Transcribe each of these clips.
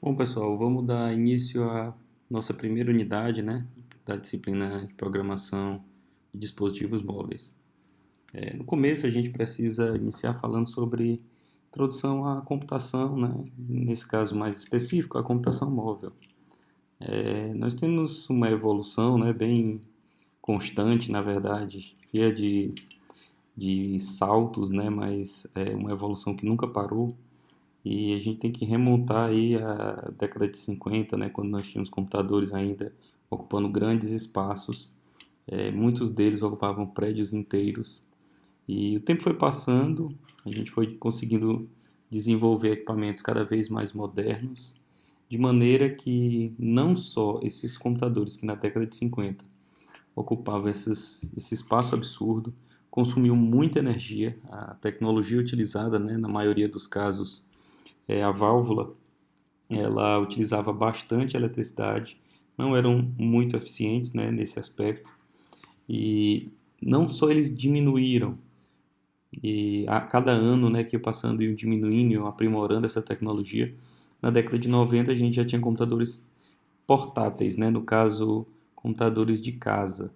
Bom, pessoal, vamos dar início à nossa primeira unidade, né, da disciplina de programação de dispositivos móveis. No começo, a gente precisa iniciar falando sobre introdução à computação, né, nesse caso mais específico, a computação móvel. Nós temos uma evolução, né, bem constante, na verdade, via de saltos, né, mas é uma evolução que nunca parou. E a gente tem que remontar aí a década de 50, né, quando nós tínhamos computadores ainda ocupando grandes espaços. Muitos deles ocupavam prédios inteiros. E o tempo foi passando, a gente foi conseguindo desenvolver equipamentos cada vez mais modernos, de maneira que não só esses computadores que na década de 50 ocupavam esse espaço absurdo, consumiam muita energia, a tecnologia utilizada, né, na maioria dos casos, a válvula, ela utilizava bastante eletricidade, não eram muito eficientes, né, nesse aspecto, e não só eles diminuíram, e a cada ano, né, que ia passando e diminuindo, iam aprimorando essa tecnologia. Na década de 90 a gente já tinha computadores portáteis, né, no caso computadores de casa,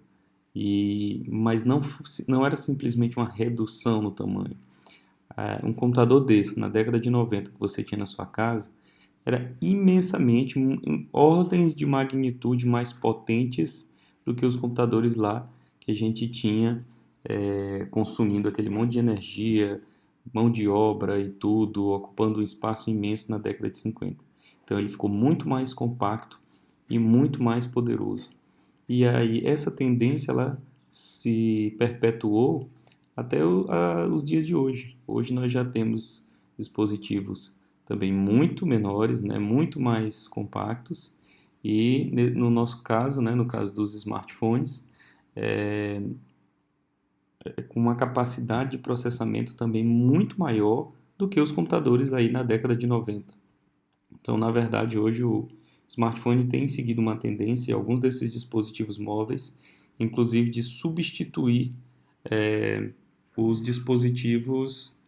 mas não era simplesmente uma redução no tamanho. Um computador desse, na década de 90, que você tinha na sua casa, era imensamente, em ordens de magnitude mais potentes do que os computadores lá que a gente tinha, consumindo aquele monte de energia, mão de obra e tudo, ocupando um espaço imenso na década de 50. Então ele ficou muito mais compacto e muito mais poderoso. E aí essa tendência ela se perpetuou até os dias de hoje. Hoje nós já temos dispositivos também muito menores, né, muito mais compactos e no nosso caso, né, no caso dos smartphones, é, com uma capacidade de processamento também muito maior do que os computadores aí na década de 90. Então, na verdade, hoje o smartphone tem seguido uma tendência, alguns desses dispositivos móveis, inclusive de substituir é, os dispositivos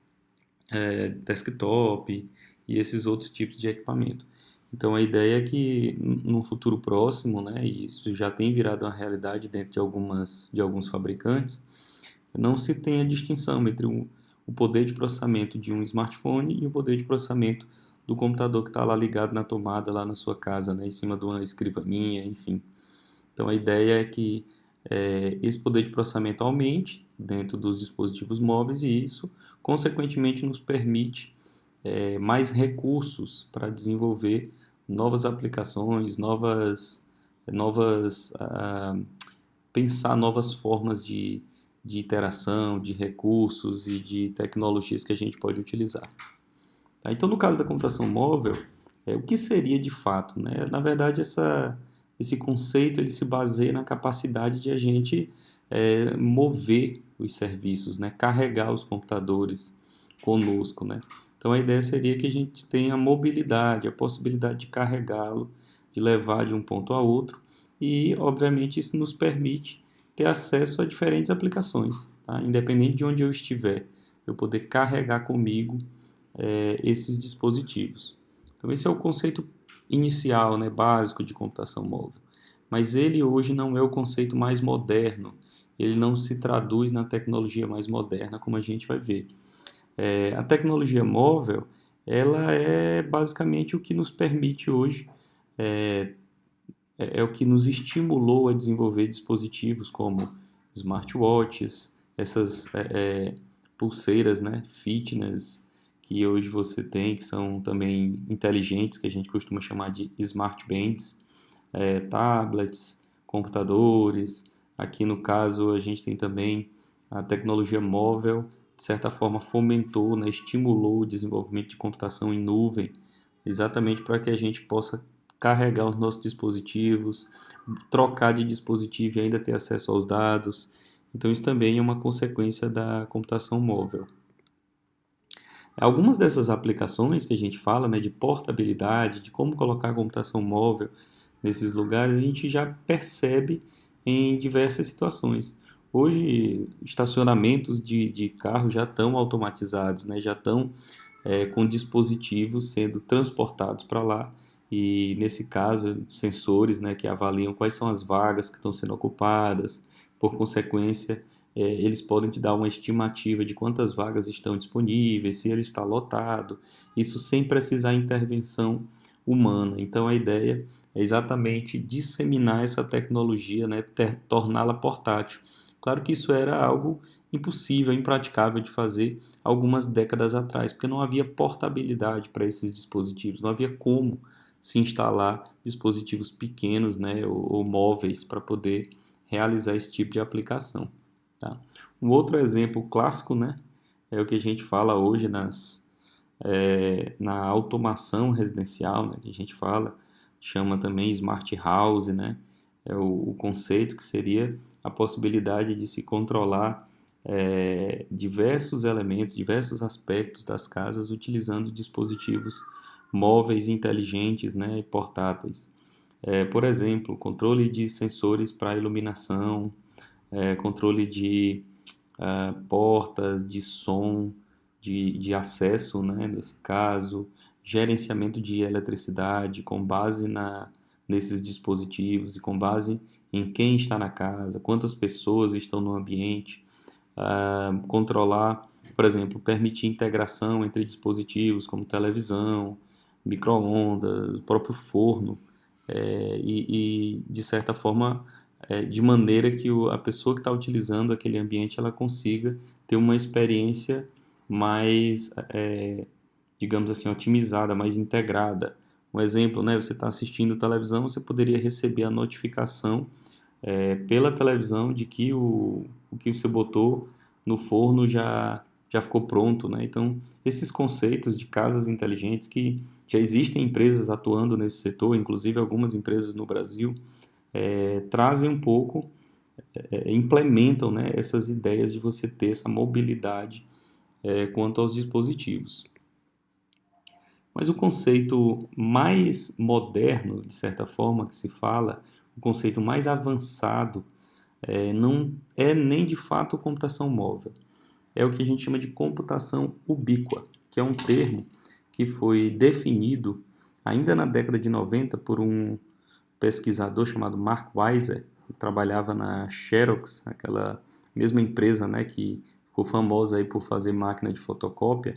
desktop e esses outros tipos de equipamento. Então, a ideia é que no futuro próximo, né, e isso já tem virado uma realidade dentro de alguns fabricantes, não se tenha distinção entre o poder de processamento de um smartphone e o poder de processamento do computador que está lá ligado na tomada, lá na sua casa, né, em cima de uma escrivaninha, enfim. Então a ideia é que esse poder de processamento aumente dentro dos dispositivos móveis e isso, consequentemente, nos permite mais recursos para desenvolver novas aplicações, novas pensar novas formas de interação, de recursos e de tecnologias que a gente pode utilizar. Tá? Então, no caso da computação móvel, o que seria de fato? Né? Na verdade, esse conceito ele se baseia na capacidade de a gente mover os serviços, né? Carregar os computadores conosco. Né? Então, a ideia seria que a gente tenha a mobilidade, a possibilidade de carregá-lo, de levar de um ponto a outro, e, obviamente, isso nos permite ter acesso a diferentes aplicações, tá? Independente de onde eu estiver, eu poder carregar comigo esses dispositivos. Então, esse é o conceito inicial, né, básico de computação móvel. Mas ele hoje não é o conceito mais moderno, ele não se traduz na tecnologia mais moderna, como a gente vai ver. A tecnologia móvel, ela é basicamente o que nos permite hoje, é, é o que nos estimulou a desenvolver dispositivos como smartwatches, essas pulseiras, né, fitness, que hoje você tem, que são também inteligentes, que a gente costuma chamar de smart bands, tablets, computadores. Aqui no caso a gente tem também a tecnologia móvel, de certa forma fomentou, né, estimulou o desenvolvimento de computação em nuvem, exatamente para que a gente possa carregar os nossos dispositivos, trocar de dispositivo e ainda ter acesso aos dados. Então isso também é uma consequência da computação móvel. Algumas dessas aplicações que a gente fala, né, de portabilidade, de como colocar a computação móvel nesses lugares, a gente já percebe em diversas situações. Hoje, estacionamentos de carro já estão automatizados, né, já estão com dispositivos sendo transportados para lá e nesse caso, sensores, né, que avaliam quais são as vagas que estão sendo ocupadas, por consequência, eles podem te dar uma estimativa de quantas vagas estão disponíveis, se ele está lotado, isso sem precisar intervenção humana. Então a ideia é exatamente disseminar essa tecnologia, né, torná-la portátil. Claro que isso era algo impossível, impraticável de fazer algumas décadas atrás, porque não havia portabilidade para esses dispositivos, não havia como se instalar dispositivos pequenos, né, ou móveis para poder realizar esse tipo de aplicação. Tá? Um outro exemplo clássico, né, é o que a gente fala hoje na automação residencial, né, que a gente fala, chama também Smart House, né, é o conceito que seria a possibilidade de se controlar diversos elementos, diversos aspectos das casas utilizando dispositivos móveis inteligentes, né, e portáteis. Por exemplo, controle de sensores para iluminação, controle de portas, de som, de acesso, né, nesse caso, gerenciamento de eletricidade com base nesses dispositivos e com base em quem está na casa, quantas pessoas estão no ambiente, controlar, por exemplo, permitir integração entre dispositivos como televisão, micro-ondas, o próprio forno, de certa forma, de maneira que a pessoa que está utilizando aquele ambiente ela consiga ter uma experiência mais, digamos assim, otimizada, mais integrada. Um exemplo, né, você está assistindo televisão, você poderia receber a notificação pela televisão de que o que você botou no forno já ficou pronto, né? Então, esses conceitos de casas inteligentes que já existem empresas atuando nesse setor, inclusive algumas empresas no Brasil, trazem um pouco, implementam, né, essas ideias de você ter essa mobilidade quanto aos dispositivos. Mas o conceito mais moderno, de certa forma, que se fala, o conceito mais avançado, não é nem de fato computação móvel. É o que a gente chama de computação ubíqua, que é um termo que foi definido ainda na década de 90 por um pesquisador chamado Mark Weiser, que trabalhava na Xerox, aquela mesma empresa, né, que ficou famosa aí por fazer máquina de fotocópia,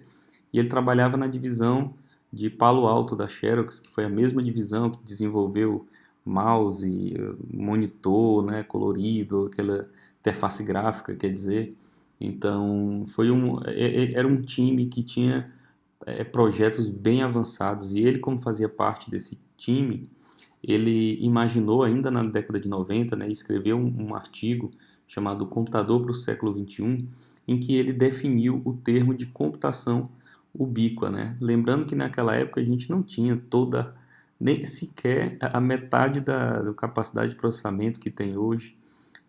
e ele trabalhava na divisão de Palo Alto da Xerox, que foi a mesma divisão que desenvolveu mouse, monitor, né, colorido, aquela interface gráfica, quer dizer. Então, era um time que tinha projetos bem avançados, e ele, como fazia parte desse time, ele imaginou ainda na década de 90, né, escreveu um artigo chamado Computador para o século XXI, em que ele definiu o termo de computação ubíqua, né? Lembrando que naquela época a gente não tinha nem sequer a metade da capacidade de processamento que tem hoje,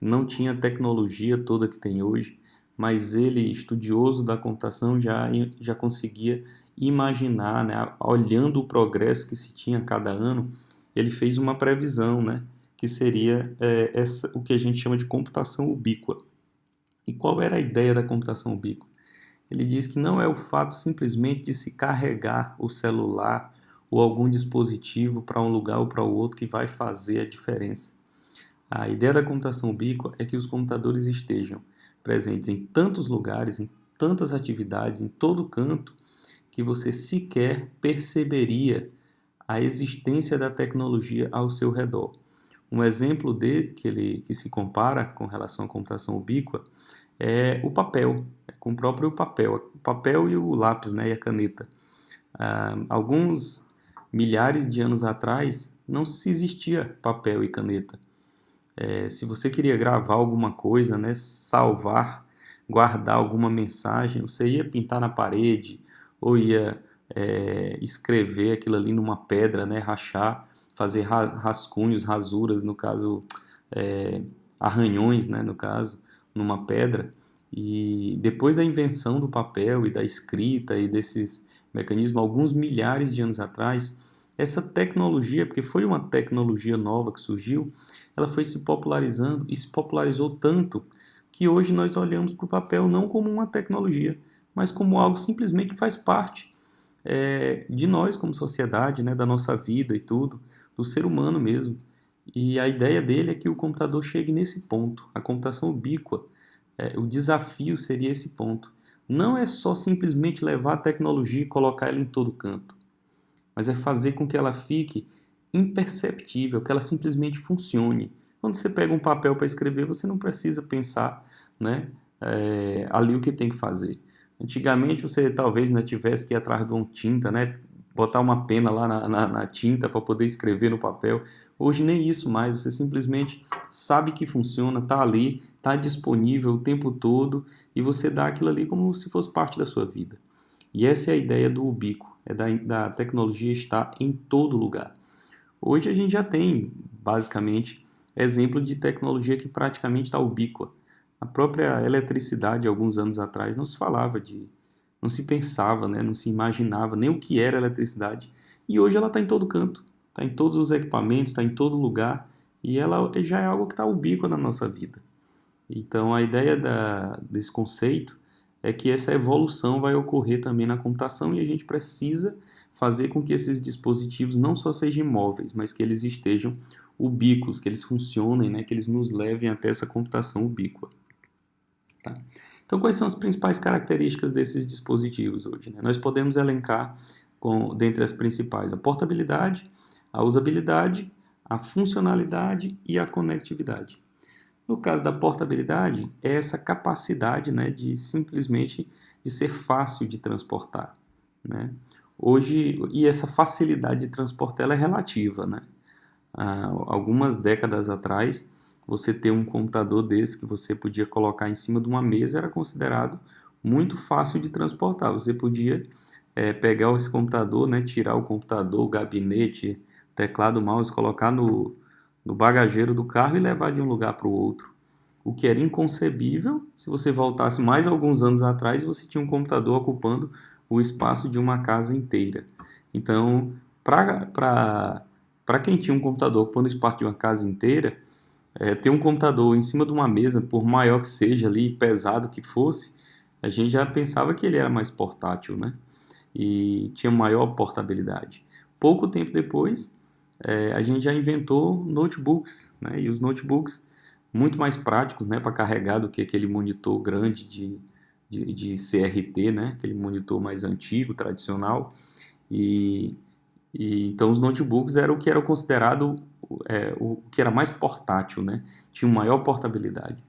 não tinha a tecnologia toda que tem hoje, mas ele, estudioso da computação, já conseguia imaginar, né, olhando o progresso que se tinha a cada ano, ele fez uma previsão, né, que seria o que a gente chama de computação ubíqua. E qual era a ideia da computação ubíqua? Ele diz que não é o fato simplesmente de se carregar o celular ou algum dispositivo para um lugar ou para o outro que vai fazer a diferença. A ideia da computação ubíqua é que os computadores estejam presentes em tantos lugares, em tantas atividades, em todo canto, que você sequer perceberia a existência da tecnologia ao seu redor. Um exemplo que se compara com relação à computação ubíqua é o papel, com o próprio papel, o papel e o lápis, né, e a caneta. Alguns milhares de anos atrás não se existia papel e caneta. Se você queria gravar alguma coisa, né, salvar, guardar alguma mensagem, você ia pintar na parede ou ia escrever aquilo ali numa pedra, né, rachar, fazer rascunhos, rasuras, no caso, arranhões, né, no caso, numa pedra. E depois da invenção do papel e da escrita e desses mecanismos, alguns milhares de anos atrás, essa tecnologia, porque foi uma tecnologia nova que surgiu, ela foi se popularizando e se popularizou tanto que hoje nós olhamos para o papel não como uma tecnologia, mas como algo simplesmente que faz parte de nós como sociedade, né, da nossa vida e tudo, do ser humano mesmo. E a ideia dele é que o computador chegue nesse ponto, a computação ubíqua. O desafio seria esse ponto. Não é só simplesmente levar a tecnologia e colocar ela em todo canto, mas é fazer com que ela fique imperceptível, que ela simplesmente funcione. Quando você pega um papel para escrever, você não precisa pensar, né, ali o que tem que fazer. Antigamente você talvez ainda tivesse que ir atrás de uma tinta, né, botar uma pena lá na tinta para poder escrever no papel. Hoje nem isso mais, você simplesmente sabe que funciona, está ali, está disponível o tempo todo e você dá aquilo ali como se fosse parte da sua vida. E essa é a ideia do ubíquo, da tecnologia estar em todo lugar. Hoje a gente já tem, basicamente, exemplo de tecnologia que praticamente está ubíqua. A própria eletricidade, alguns anos atrás, não se pensava, né, não se imaginava nem o que era eletricidade. E hoje ela está em todo canto, está em todos os equipamentos, está em todo lugar, e ela já é algo que está ubíqua na nossa vida. Então a ideia desse conceito é que essa evolução vai ocorrer também na computação e a gente precisa fazer com que esses dispositivos não só sejam móveis, mas que eles estejam ubíquos, que eles funcionem, né, que eles nos levem até essa computação ubíqua. Tá? Então, quais são as principais características desses dispositivos hoje, né? Nós podemos elencar, dentre as principais, a portabilidade, a usabilidade, a funcionalidade e a conectividade. No caso da portabilidade, é essa capacidade, né, de simplesmente de ser fácil de transportar, né? Hoje, e essa facilidade de transportar ela é relativa, né? Algumas décadas atrás, você ter um computador desse que você podia colocar em cima de uma mesa era considerado muito fácil de transportar. Você podia pegar esse computador, né, tirar o computador, o gabinete, teclado, mouse, colocar no bagageiro do carro e levar de um lugar para o outro. O que era inconcebível se você voltasse mais alguns anos atrás e você tinha um computador ocupando o espaço de uma casa inteira. Então, para quem tinha um computador ocupando o espaço de uma casa inteira, ter um computador em cima de uma mesa, por maior que seja ali, pesado que fosse, a gente já pensava que ele era mais portátil, né? E tinha maior portabilidade. Pouco tempo depois, a gente já inventou notebooks, né? E os notebooks muito mais práticos, né, para carregar do que aquele monitor grande de CRT, né? Aquele monitor mais antigo, tradicional. E então os notebooks era o que era considerado o que era mais portátil, né? Tinha maior portabilidade.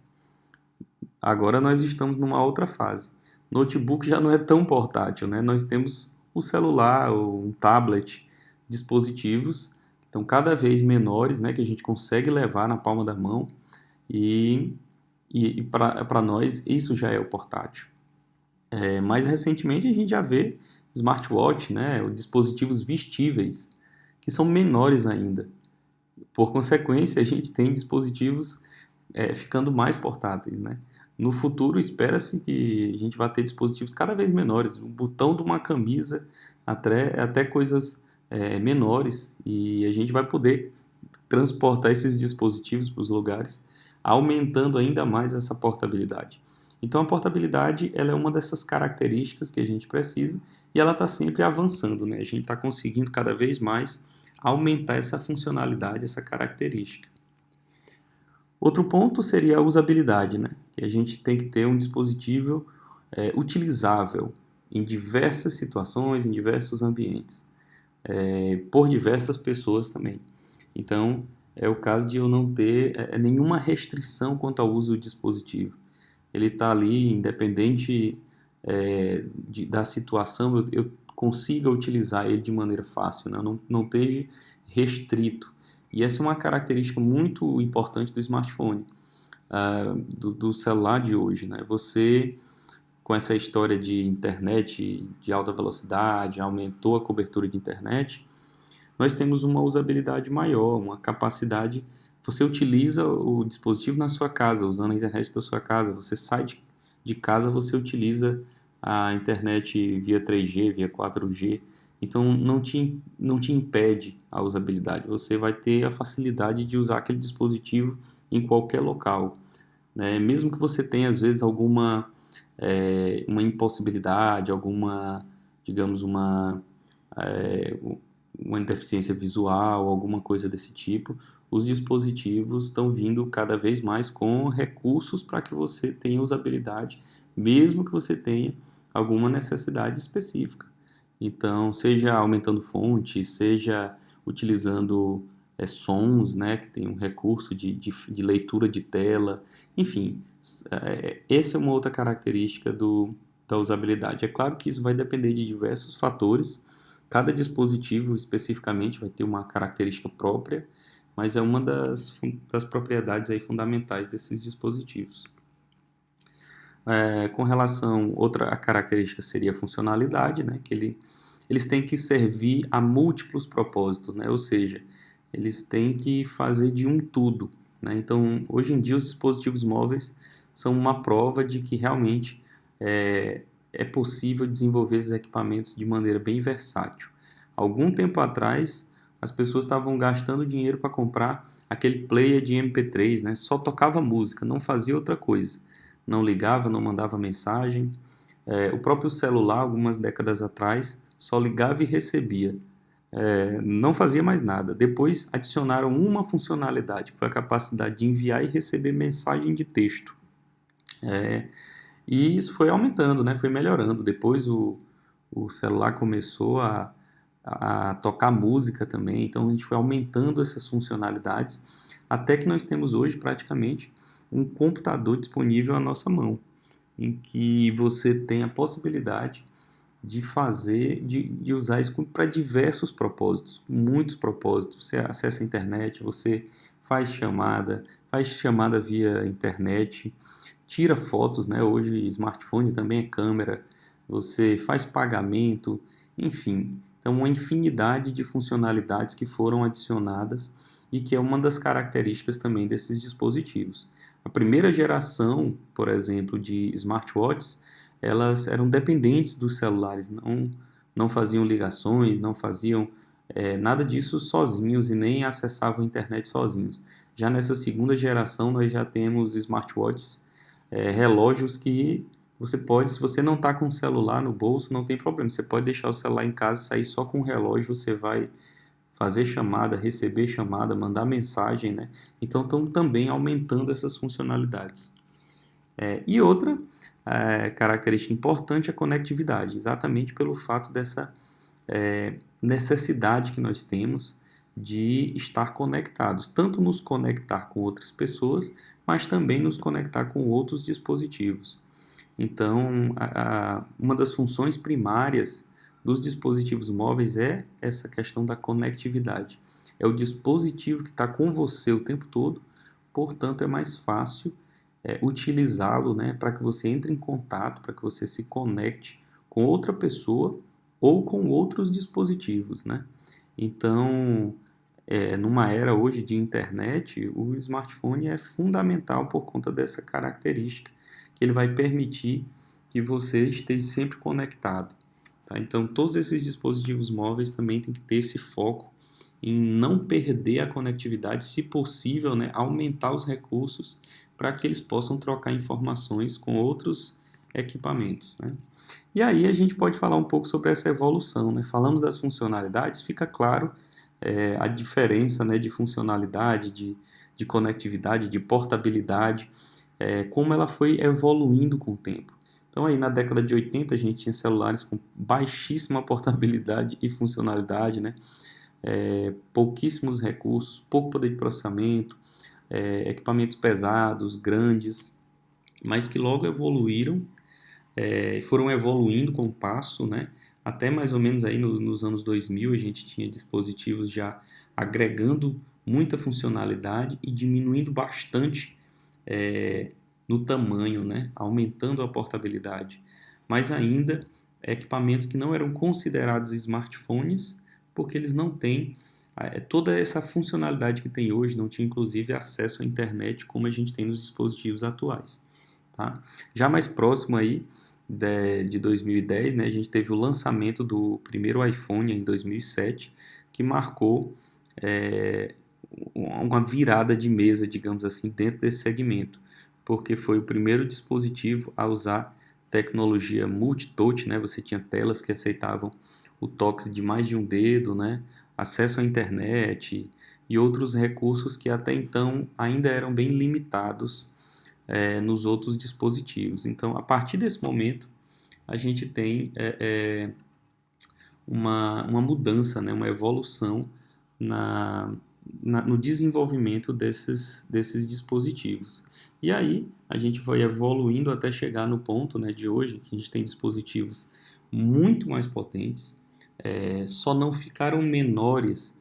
Agora nós estamos numa outra fase. Notebook já não é tão portátil, né? Nós temos o celular, um tablet, dispositivos que estão cada vez menores, né? Que a gente consegue levar na palma da mão e para nós isso já é o portátil. Mais recentemente a gente já vê smartwatch, né? Dispositivos vestíveis que são menores ainda. Por consequência, a gente tem dispositivos ficando mais portáteis, né? No futuro, espera-se que a gente vai ter dispositivos cada vez menores, o botão de uma camisa até coisas menores, e a gente vai poder transportar esses dispositivos para os lugares, aumentando ainda mais essa portabilidade. Então, a portabilidade ela é uma dessas características que a gente precisa e ela está sempre avançando, né? A gente está conseguindo cada vez mais aumentar essa funcionalidade, essa característica. Outro ponto seria a usabilidade, né? Que a gente tem que ter um dispositivo utilizável em diversas situações, em diversos ambientes, por diversas pessoas também. Então, é o caso de eu não ter nenhuma restrição quanto ao uso do dispositivo. Ele está ali, independente da situação, eu consiga utilizar ele de maneira fácil, né? Não esteja restrito. E essa é uma característica muito importante do smartphone, do celular de hoje, né? Você, com essa história de internet de alta velocidade, aumentou a cobertura de internet, nós temos uma usabilidade maior, uma capacidade. Você utiliza o dispositivo na sua casa, usando a internet da sua casa. Você sai de casa, você utiliza a internet via 3G, via 4G. Então, não te impede a usabilidade. Você vai ter a facilidade de usar aquele dispositivo em qualquer local, né? Mesmo que você tenha, às vezes, uma impossibilidade, alguma digamos, uma deficiência visual, alguma coisa desse tipo, os dispositivos estão vindo cada vez mais com recursos para que você tenha usabilidade, mesmo que você tenha alguma necessidade específica. Então, seja aumentando fonte, seja utilizando sons, né, que tem um recurso de leitura de tela, enfim, essa é uma outra característica da usabilidade. É claro que isso vai depender de diversos fatores, cada dispositivo especificamente vai ter uma característica própria, mas é uma das propriedades aí fundamentais desses dispositivos. Com relação, outra característica seria a funcionalidade, né, que eles têm que servir a múltiplos propósitos, né, ou seja, eles têm que fazer de um tudo, né. Então, hoje em dia, os dispositivos móveis são uma prova de que realmente é possível desenvolver esses equipamentos de maneira bem versátil. Algum tempo atrás, as pessoas estavam gastando dinheiro para comprar aquele player de MP3, né, só tocava música, não fazia outra coisa. Não ligava, não mandava mensagem. O próprio celular, algumas décadas atrás, só ligava e recebia. Não fazia mais nada. Depois adicionaram uma funcionalidade, que foi a capacidade de enviar e receber mensagem de texto. E isso foi aumentando, né? Foi melhorando. Depois o celular começou a tocar música também, então a gente foi aumentando essas funcionalidades, até que nós temos hoje praticamente um computador disponível à nossa mão, em que você tem a possibilidade de usar isso para diversos propósitos, muitos propósitos. Você acessa a internet, você faz chamada via internet, tira fotos, né? Hoje smartphone também é câmera, você faz pagamento, enfim. Então, uma infinidade de funcionalidades que foram adicionadas e que é uma das características também desses dispositivos. A primeira geração, por exemplo, de smartwatches, elas eram dependentes dos celulares, não faziam ligações, não faziam nada disso sozinhos e nem acessavam a internet sozinhos. Já nessa segunda geração, nós já temos smartwatches, relógios que você pode, se você não está com o celular no bolso, não tem problema, você pode deixar o celular em casa, sair só com o relógio, você vai fazer chamada, receber chamada, mandar mensagem, né? Então estão também aumentando essas funcionalidades. E outra característica importante é a conectividade, exatamente pelo fato dessa necessidade que nós temos de estar conectados, tanto nos conectar com outras pessoas, mas também nos conectar com outros dispositivos. Então, uma das funções primárias dos dispositivos móveis é essa questão da conectividade. É o dispositivo que está com você o tempo todo, portanto, é mais fácil utilizá-lo, né, para que você entre em contato, para que você se conecte com outra pessoa ou com outros dispositivos, né? Então, numa era hoje de internet, o smartphone é fundamental por conta dessa característica, que ele vai permitir que você esteja sempre conectado. Tá? Então, todos esses dispositivos móveis também têm que ter esse foco em não perder a conectividade, se possível, né, aumentar os recursos para que eles possam trocar informações com outros equipamentos, né? E aí a gente pode falar um pouco sobre essa evolução, né? Falamos das funcionalidades, fica claro a diferença, né, de funcionalidade, de conectividade, de portabilidade, como ela foi evoluindo com o tempo. Então aí na década de 80 a gente tinha celulares com baixíssima portabilidade e funcionalidade, né? Pouquíssimos recursos, pouco poder de processamento, equipamentos pesados, grandes, mas que logo evoluíram, foram evoluindo com o passo, né? Até mais ou menos aí nos anos 2000 a gente tinha dispositivos já agregando muita funcionalidade e diminuindo bastante no tamanho, né? Aumentando a portabilidade, mas ainda equipamentos que não eram considerados smartphones porque eles não têm toda essa funcionalidade que tem hoje, não tinha inclusive acesso à internet como a gente tem nos dispositivos atuais. Tá? Já mais próximo aí de 2010, né, a gente teve o lançamento do primeiro iPhone em 2007, que marcou uma virada de mesa, digamos assim, dentro desse segmento, porque foi o primeiro dispositivo a usar tecnologia multitouch, né? Você tinha telas que aceitavam o toque de mais de um dedo, né? Acesso à internet e outros recursos que até então ainda eram bem limitados nos outros dispositivos. Então, a partir desse momento, a gente tem uma mudança, né? Uma evolução no desenvolvimento desses dispositivos. E aí a gente foi evoluindo até chegar no ponto, né, de hoje, que a gente tem dispositivos muito mais potentes, só não ficaram menores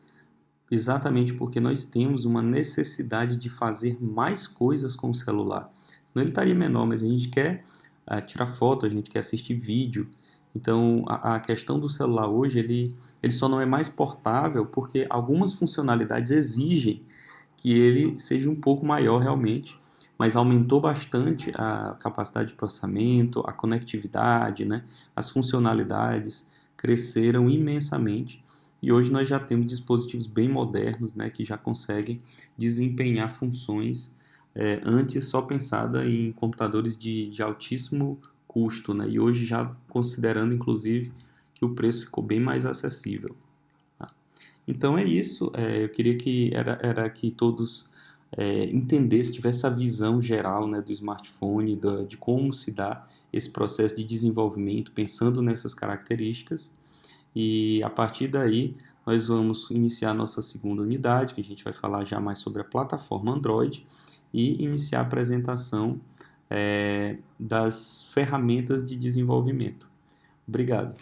exatamente porque nós temos uma necessidade de fazer mais coisas com o celular. Senão ele estaria menor, mas a gente quer tirar foto, a gente quer assistir vídeo. Então, a questão do celular hoje, ele só não é mais portável porque algumas funcionalidades exigem que ele seja um pouco maior realmente, mas aumentou bastante a capacidade de processamento, a conectividade, né? As funcionalidades cresceram imensamente e hoje nós já temos dispositivos bem modernos, né, que já conseguem desempenhar funções antes só pensada em computadores de altíssimo custo, né? E hoje já considerando inclusive que o preço ficou bem mais acessível. Tá? Então é isso. Eu queria que era que todos entendessem, tivesse essa visão geral, né, do smartphone, de como se dá esse processo de desenvolvimento, pensando nessas características. E a partir daí nós vamos iniciar a nossa segunda unidade, que a gente vai falar já mais sobre a plataforma Android e iniciar a apresentação das ferramentas de desenvolvimento. Obrigado.